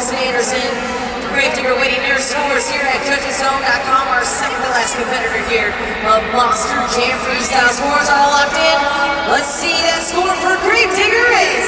Austin Anderson. Gravedigger waiting your scores here at JudgesZone.com. Our second to last competitor here of Monster Jam Freestyle. Scores all locked in. Let's see that score for Gravedigger is